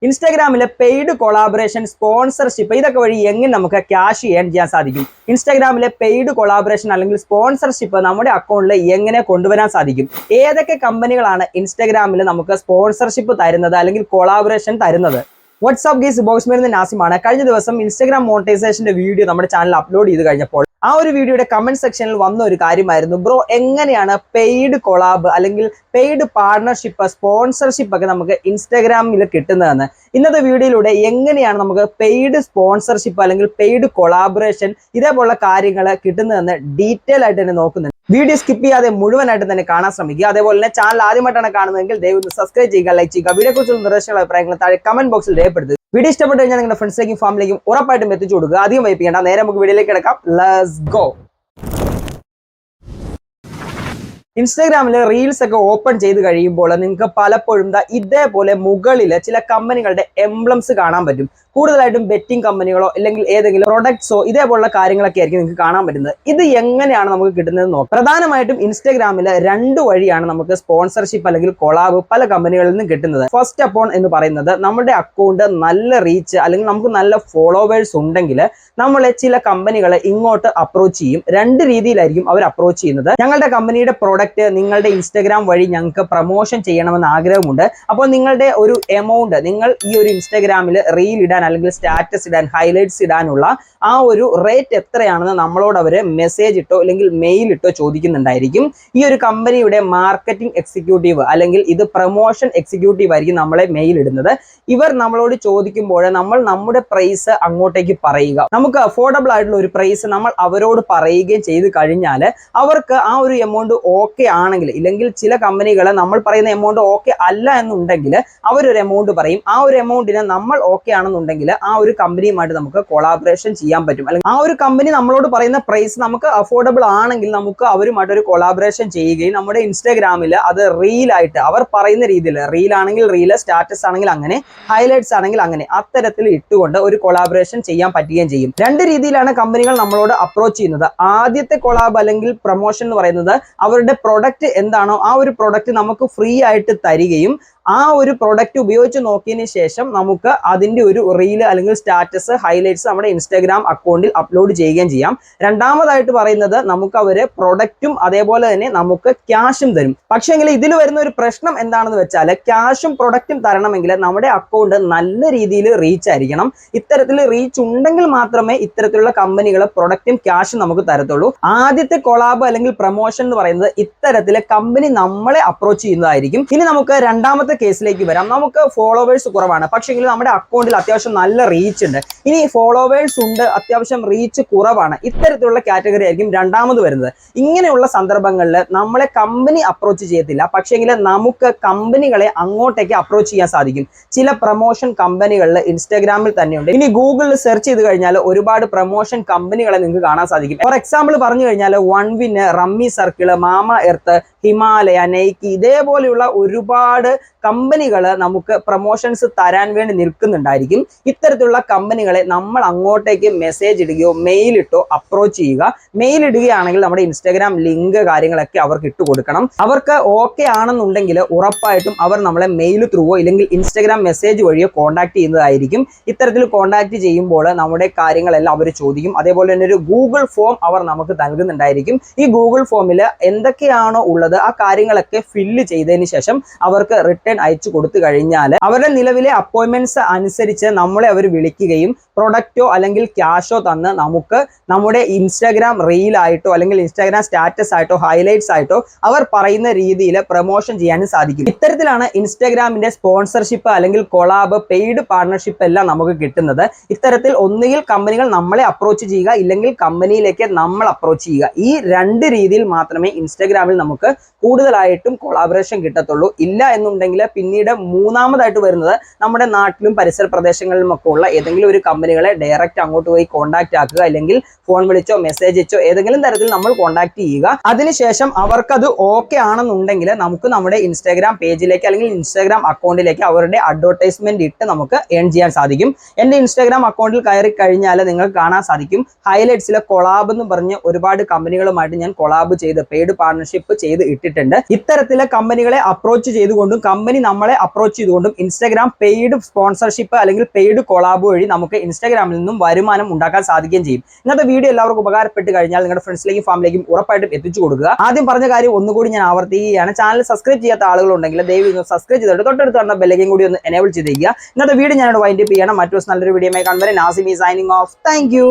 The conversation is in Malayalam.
ഇൻസ്റ്റാഗ്രാമിലെ പെയ്ഡ് കൊളാബറേഷൻ, സ്പോൺസർഷിപ്പ് ഇതൊക്കെ വഴി എങ്ങനെ നമുക്ക് ക്യാഷ് ചെയ്യാൻ സാധിക്കും? ഇൻസ്റ്റാഗ്രാമിലെ പെയ്ഡ് കൊളാബറേഷൻ അല്ലെങ്കിൽ സ്പോൺസർഷിപ്പ് നമ്മുടെ അക്കൗണ്ടിൽ എങ്ങനെ കൊണ്ടുവരാൻ സാധിക്കും? ഏതൊക്കെ കമ്പനികളാണ് ഇൻസ്റ്റാഗ്രാമിൽ നമുക്ക് സ്പോൺസർഷിപ്പ് തരുന്നത് അല്ലെങ്കിൽ കൊളാബറേഷൻ തരുന്നത്? വാട്സ്ആപ്പ് ഗൈസ്, ബോക്സ്മേൻ നാസിമാണ്. കഴിഞ്ഞ ദിവസം ഇൻസ്റ്റാഗ്രാം മോണിറ്റൈസേഷന്റെ വീഡിയോ നമ്മുടെ ചാനൽ അപ്ലോഡ് ചെയ്ത് കഴിഞ്ഞപ്പോൾ ആ ഒരു വീഡിയോയുടെ കമന്റ് സെക്ഷനിൽ വന്ന ഒരു കാര്യമായിരുന്നു, ബ്രോ എങ്ങനെയാണ് പെയ്ഡ് കൊളാബ് അല്ലെങ്കിൽ പെയ്ഡ് പാർട്ണർഷിപ്പ്, സ്പോൺസർഷിപ്പ് ഒക്കെ നമുക്ക് ഇൻസ്റ്റാഗ്രാമിൽ കിട്ടുന്നതെന്ന്. ഇന്നത്തെ വീഡിയോയിലൂടെ എങ്ങനെയാണ് നമുക്ക് പെയ്ഡ് സ്പോൺസർഷിപ്പ് അല്ലെങ്കിൽ പെയ്ഡ് കൊളാബറേഷൻ ഇതേപോലുള്ള കാര്യങ്ങൾ കിട്ടുന്നതെന്ന് ഡീറ്റെയിൽ ആയിട്ട് തന്നെ നോക്കുന്നുണ്ട്. വീഡിയോ സ്കിപ്പ് ചെയ്യാതെ മുഴുവനായിട്ട് തന്നെ കാണാൻ ശ്രമിക്കുക. അതേപോലെ തന്നെ ചാനൽ ആദ്യമായിട്ടാണ് കാണുന്നതെങ്കിൽ ദയവ് സബ്സ്ക്രൈബ് ചെയ്യുക, ലൈക്ക് ചെയ്യുക. വീഡിയോ കുറിച്ചുള്ള നിർദ്ദേശങ്ങൾ അഭിപ്രായങ്ങൾ താഴെ കമന്റ് ബോക്സിൽ രേഖപ്പെടുത്തുക. വീഡിയോ ഇഷ്ടപ്പെട്ട് കഴിഞ്ഞാൽ നിങ്ങളുടെ ഫ്രണ്ട്സിലേക്കും ഫാമിലിയിലേക്കും ഉറപ്പായിട്ടും എത്തിച്ചു കൊടുക്കുക. അധികം വൈകിപ്പിക്കേണ്ട, നേരെ നമുക്ക് വീഡിയോയിലേക്ക് കിടക്കാം. Let's go. ഇൻസ്റ്റാഗ്രാമിൽ റീൽസ് ഒക്കെ ഓപ്പൺ ചെയ്ത് കഴിയുമ്പോൾ നിങ്ങൾക്ക് പലപ്പോഴും ഇതേപോലെ മുകളിൽ ചില കമ്പനികളുടെ എംബ്ലംസ് കാണാൻ പറ്റും. കൂടുതലായിട്ടും ബെറ്റിംഗ് കമ്പനികളോ അല്ലെങ്കിൽ ഏതെങ്കിലും പ്രൊഡക്ട്സോ ഇതേപോലുള്ള കാര്യങ്ങളൊക്കെ ആയിരിക്കും നിങ്ങൾക്ക് കാണാൻ പറ്റുന്നത്. ഇത് എങ്ങനെയാണ് നമുക്ക് കിട്ടുന്നത് നോക്കാം. പ്രധാനമായിട്ടും ഇൻസ്റ്റാഗ്രാമിൽ രണ്ട് വഴിയാണ് നമുക്ക് സ്പോൺസർഷിപ്പ് അല്ലെങ്കിൽ കൊളാബ് പല കമ്പനികളിൽ നിന്നും കിട്ടുന്നത്. ഫസ്റ്റ് അപ്പോൺ എന്ന് പറയുന്നത് നമ്മുടെ അക്കൗണ്ട് നല്ല റീച്ച് അല്ലെങ്കിൽ നമുക്ക് നല്ല ഫോളോവേഴ്സ് ഉണ്ടെങ്കിൽ നമ്മളെ ചില കമ്പനികളെ ഇങ്ങോട്ട് അപ്രോച്ച് ചെയ്യും. രണ്ട് രീതിയിലായിരിക്കും അവർ അപ്രോച്ച് ചെയ്യുന്നത്. ഞങ്ങളുടെ കമ്പനിയുടെ പ്രോഡക്റ്റ് നിങ്ങളുടെ ഇൻസ്റ്റാഗ്രാം വഴി ഞങ്ങൾക്ക് പ്രൊമോഷൻ ചെയ്യണമെന്ന് ആഗ്രഹമുണ്ട്. അപ്പോൾ നിങ്ങളുടെ ഒരു എമൗണ്ട്, നിങ്ങൾ ഈ ഒരു ഇൻസ്റ്റാഗ്രാമിൽ റീൽ ഇടാൻ അല്ലെങ്കിൽ സ്റ്റാറ്റസ് ഇടാൻ, ഹൈലൈറ്റ്സ് ഇടാനുള്ള ആ ഒരു റേറ്റ് എത്രയാണെന്ന് നമ്മളോട് അവർ മെസ്സേജ് ഇട്ടോ അല്ലെങ്കിൽ മെയിൽ ഇട്ടോ ചോദിക്കുന്നുണ്ടായിരിക്കും. ഈ ഒരു കമ്പനിയുടെ മാർക്കറ്റിംഗ് എക്സിക്യൂട്ടീവ് അല്ലെങ്കിൽ ഇത് പ്രൊമോഷൻ എക്സിക്യൂട്ടീവ് ആയിരിക്കും നമ്മളെ മെയിൽ ഇടുന്നത്. ഇവർ നമ്മളോട് ചോദിക്കുമ്പോൾ നമ്മൾ നമ്മുടെ പ്രൈസ് അങ്ങോട്ടേക്ക് പറയുക. നമുക്ക് അഫോർഡബിൾ ആയിട്ടുള്ള ഒരു പ്രൈസ് നമ്മൾ അവരോട് പറയുകയും ചെയ്ത് കഴിഞ്ഞാൽ അവർക്ക് ആ ഒരു എമൗണ്ട് ഓക്കെ ആണെങ്കിൽ, ഇല്ലെങ്കിൽ ചില കമ്പനികൾ നമ്മൾ പറയുന്ന എമൗണ്ട് ഓക്കെ അല്ല എന്നുണ്ടെങ്കിൽ അവരൊരു എമൗണ്ട് പറയും. ആ ഒരു എമൗണ്ടിന് നമ്മൾ ഓക്കെ ആണെന്നുണ്ടെങ്കിൽ ആ ഒരു കമ്പനിയുമായിട്ട് നമുക്ക് കൊളാബറേഷൻ ചെയ്യാൻ പറ്റും. അല്ലെങ്കിൽ ആ ഒരു കമ്പനി നമ്മളോട് പറയുന്ന പ്രൈസ് നമുക്ക് അഫോർഡബിൾ ആണെങ്കിൽ നമുക്ക് അവരുമായിട്ട് ഒരു കൊളാബറേഷൻ ചെയ്യുകയും നമ്മുടെ ഇൻസ്റ്റാഗ്രാമിൽ അത് റീലായിട്ട് അവർ പറയുന്ന രീതിയിൽ, റീൽ ആണെങ്കിൽ റീല്, സ്റ്റാറ്റസ് ആണെങ്കിൽ അങ്ങനെ, ഹൈലൈറ്റ്സ് ആണെങ്കിൽ അങ്ങനെ, അത്തരത്തിൽ ഇട്ടുകൊണ്ട് ഒരു കൊളാബറേഷൻ ചെയ്യാൻ പറ്റുകയും ചെയ്യും. രണ്ട് രീതിയിലാണ് കമ്പനികൾ നമ്മളോട് അപ്രോച്ച് ചെയ്യുന്നത്. ആദ്യത്തെ കൊളാബ് അല്ലെങ്കിൽ പ്രൊമോഷൻ എന്ന് പറയുന്നത് അവരുടെ പ്രൊഡക്റ്റ് എന്താണോ ആ ഒരു പ്രൊഡക്റ്റ് നമുക്ക് ഫ്രീ ആയിട്ട് തരികയും ആ ഒരു പ്രൊഡക്റ്റ് ഉപയോഗിച്ച് നോക്കിയതിന് ശേഷം നമുക്ക് അതിന്റെ ഒരു റീല് അല്ലെങ്കിൽ സ്റ്റാറ്റസ്, ഹൈലൈറ്റ്സ് നമ്മുടെ ഇൻസ്റ്റാഗ്രാം അക്കൗണ്ടിൽ അപ്ലോഡ് ചെയ്യുകയും ചെയ്യാം. രണ്ടാമതായിട്ട് പറയുന്നത് നമുക്ക് അവര് പ്രൊഡക്റ്റും അതേപോലെ തന്നെ നമുക്ക് ക്യാഷും തരും. പക്ഷേങ്കിൽ ഇതിൽ വരുന്ന ഒരു പ്രശ്നം എന്താണെന്ന് വെച്ചാൽ ക്യാഷും പ്രൊഡക്റ്റും തരണമെങ്കിൽ നമ്മുടെ അക്കൗണ്ട് നല്ല രീതിയിൽ റീച്ച് ആയിരിക്കണം. ഇത്തരത്തിൽ റീച്ച് ഉണ്ടെങ്കിൽ മാത്രമേ ഇത്തരത്തിലുള്ള കമ്പനികൾ പ്രൊഡക്റ്റും ക്യാഷും നമുക്ക് തരത്തുള്ളൂ. ആദ്യത്തെ കൊളാബ് അല്ലെങ്കിൽ പ്രൊമോഷൻ എന്ന് പറയുന്നത് ഇത്തരത്തിലെ കമ്പനി നമ്മളെ അപ്രോച്ച് ചെയ്യുന്നതായിരിക്കും. ഇനി നമുക്ക് രണ്ടാമത്തെ കേസിലേക്ക് വരാം. നമുക്ക് ഫോളോവേഴ്സ് കുറവാണ്, പക്ഷെങ്കിൽ നമ്മുടെ അക്കൗണ്ടിൽ അത്യാവശ്യം നല്ല റീച്ച് ഉണ്ട്. ഇനി ഫോളോവേഴ്സ് ഉണ്ട്, അത്യാവശ്യം റീച്ച് കുറവാണ്. ഇത്തരത്തിലുള്ള കാറ്റഗറി ആയിരിക്കും രണ്ടാമത് വരുന്നത്. ഇങ്ങനെയുള്ള സന്ദർഭങ്ങളിൽ നമ്മളെ കമ്പനി അപ്രോച്ച് ചെയ്യത്തില്ല, പക്ഷെങ്കിൽ നമുക്ക് കമ്പനികളെ അങ്ങോട്ടേക്ക് അപ്രോച്ച് ചെയ്യാൻ സാധിക്കും. ചില പ്രൊമോഷൻ കമ്പനികളിൽ ഇൻസ്റ്റാഗ്രാമിൽ തന്നെയുണ്ട്. ഇനി ഗൂഗിളിൽ സെർച്ച് ചെയ്ത് കഴിഞ്ഞാൽ ഒരുപാട് പ്രൊമോഷൻ കമ്പനികളെ നിങ്ങൾക്ക് കാണാൻ സാധിക്കും. ഫോർ എക്സാമ്പിൾ പറഞ്ഞു കഴിഞ്ഞാൽ one win, Rummy Circle, Mamaearth, Himalaya, Nike ഇതേപോലെയുള്ള ഒരുപാട് കമ്പനികൾ നമുക്ക് പ്രൊമോഷൻസ് തരാൻ വേണ്ടി നിൽക്കുന്നുണ്ടായിരിക്കും. ഇത്തരത്തിലുള്ള കമ്പനികളെ നമ്മൾ അങ്ങോട്ടേക്ക് മെസ്സേജ് ഇടുകയോ മെയിൽ ഇട്ടോ അപ്രോച്ച് ചെയ്യുക. മെയിൽ ഇടുകയാണെങ്കിൽ നമ്മുടെ ഇൻസ്റ്റാഗ്രാം ലിങ്ക് കാര്യങ്ങളൊക്കെ അവർക്ക് ഇട്ട് കൊടുക്കണം. അവർക്ക് ഓക്കെ ആണെന്നുണ്ടെങ്കിൽ ഉറപ്പായിട്ടും അവർ നമ്മളെ മെയിൽ ത്രൂവോ ഇല്ലെങ്കിൽ ഇൻസ്റ്റാഗ്രാം മെസ്സേജ് വഴിയോ കോൺടാക്ട് ചെയ്യുന്നതായിരിക്കും. ഇത്തരത്തിൽ കോൺടാക്ട് ചെയ്യുമ്പോൾ നമ്മുടെ കാര്യങ്ങളെല്ലാം അവർ ചോദിക്കും. അതേപോലെ തന്നെ ഒരു ഗൂഗിൾ ഫോം അവർ നമുക്ക് നൽകുന്നുണ്ടായിരിക്കും. ഈ ഗൂഗിൾ ഫോമിൽ എന്തൊക്കെയാണോ ഉള്ളത് ആ കാര്യങ്ങളൊക്കെ ഫില്ല് ചെയ്തതിന് ശേഷം അവർക്ക് റിട്ടേൺ അയച്ചു കൊടുത്തു കഴിഞ്ഞാൽ അവരുടെ നിലവിലെ അപ്പോയിന്റ്മെന്റ്സ് അനുസരിച്ച് നമ്മളെ അവർ വിളിക്കുകയും പ്രൊഡക്റ്റോ അല്ലെങ്കിൽ ക്യാഷോ തന്ന് നമുക്ക് നമ്മുടെ ഇൻസ്റ്റാഗ്രാം റീലായിട്ടോ അല്ലെങ്കിൽ ഇൻസ്റ്റാഗ്രാം സ്റ്റാറ്റസ് ആയിട്ടോ ഹൈലൈറ്റ്സ് ആയിട്ടോ അവർ പറയുന്ന രീതിയിൽ പ്രൊമോഷൻ ചെയ്യാനും സാധിക്കും. ഇത്തരത്തിലാണ് ഇൻസ്റ്റാഗ്രാമിന്റെ സ്പോൺസർഷിപ്പ് അല്ലെങ്കിൽ കൊളാബ്, പെയ്ഡ് പാർട്ണർഷിപ്പ് എല്ലാം നമുക്ക് കിട്ടുന്നത്. ഇത്തരത്തിൽ ഒന്നുകിൽ കമ്പനികൾ നമ്മളെ അപ്രോച്ച് ചെയ്യുക, ഇല്ലെങ്കിൽ കമ്പനിയിലേക്ക് നമ്മൾ അപ്രോച്ച് ചെയ്യുക. ഈ രണ്ട് രീതിയിൽ മാത്രമേ ഇൻസ്റ്റാഗ്രാമിൽ നമുക്ക് കൂടുതലായിട്ടും കൊളാബറേഷൻ കിട്ടത്തുള്ളൂ. ഇല്ല എന്നുണ്ടെങ്കിൽ പിന്നീട് മൂന്നാമതായിട്ട് വരുന്നത് നമ്മുടെ നാട്ടിലും പരിസര പ്രദേശങ്ങളിലും ഒക്കെ ഉള്ള ഏതെങ്കിലും ഒരു കമ്പനികളെ ഡയറക്റ്റ് അങ്ങോട്ട് പോയി കോൺടാക്ട് ആക്കുക, അല്ലെങ്കിൽ ഫോൺ വിളിച്ചോ മെസ്സേജ് അയച്ചോ ഏതെങ്കിലും തരത്തിൽ നമ്മൾ കോൺടാക്ട് ചെയ്യുക. അതിനുശേഷം അവർക്കത് ഓക്കെ ആണെന്നുണ്ടെങ്കിൽ നമുക്ക് നമ്മുടെ ഇൻസ്റ്റാഗ്രാം പേജിലേക്ക് അല്ലെങ്കിൽ ഇൻസ്റ്റാഗ്രാം അക്കൗണ്ടിലേക്ക് അവരുടെ അഡ്വർടൈസ്മെന്റ് ഇട്ട് നമുക്ക് ഏൺ ചെയ്യാൻ സാധിക്കും. എൻ്റെ ഇൻസ്റ്റാഗ്രാം അക്കൗണ്ടിൽ കയറി കഴിഞ്ഞാൽ നിങ്ങൾക്ക് കാണാൻ സാധിക്കും ഹൈലൈറ്റ്സിലെ കൊളാബ് എന്ന് പറഞ്ഞ് ഒരുപാട് കമ്പനികളുമായിട്ട് ഞാൻ കൊളാബ് ചെയ്ത് പെയ്ഡ് പാർട്ണർഷിപ്പ് ചെയ്ത് ഇട്ടിട്ടുണ്ട്. ഇട്ടിട്ടുണ്ട്. ഇത്തരത്തിലെ കമ്പനികളെ അപ്രോച്ച് ചെയ്തുകൊണ്ടും കമ്പനി നമ്മളെ അപ്രോച്ച് ചെയ്തുകൊണ്ടും ഇൻസ്റ്റാഗ്രാം പെയ്ഡ് സ്പോൺസർഷിപ്പ് അല്ലെങ്കിൽ പെയ്ഡ് കൊളാബ് വഴി നമുക്ക് ഇൻസ്റ്റാഗ്രാമിൽ നിന്നും വരുമാനം ഉണ്ടാക്കാൻ സാധിക്കുകയും ചെയ്യും. ഇന്നത്തെ വീഡിയോ എല്ലാവർക്കും ഉപകാരപ്പെട്ട് കഴിഞ്ഞാൽ നിങ്ങളുടെ ഫ്രണ്ട്സിലേക്കും ഫാമിലിയിലേക്കും ഉറപ്പായിട്ടും എത്തിച്ചു കൊടുക്കുക. ആദ്യം പറഞ്ഞ കാര്യം ഒന്നുകൂടി ഞാൻ ആവർത്തിക്കുകയാണ്. ചാനൽ സബ്സ്ക്രൈബ് ചെയ്യാത്ത ആളുകളുണ്ടെങ്കിൽ ദയവ് സബ്സ്ക്രൈബ് ചെയ്തിട്ട് തൊട്ടടുത്ത് കാണുന്ന ബെല്ലൈക്കൻ കൂടി ഒന്ന് എനേബിൾ ചെയ്തിരിക്കുക. ഇന്നത്തെ വീഡിയോ ഞാനോട് വൈൻഡ് അപ്പ് ചെയ്യണം. മറ്റൊരു നല്ലൊരു വീഡിയോ കാണുമ്പോൾ Nasimi signing off. Thank you.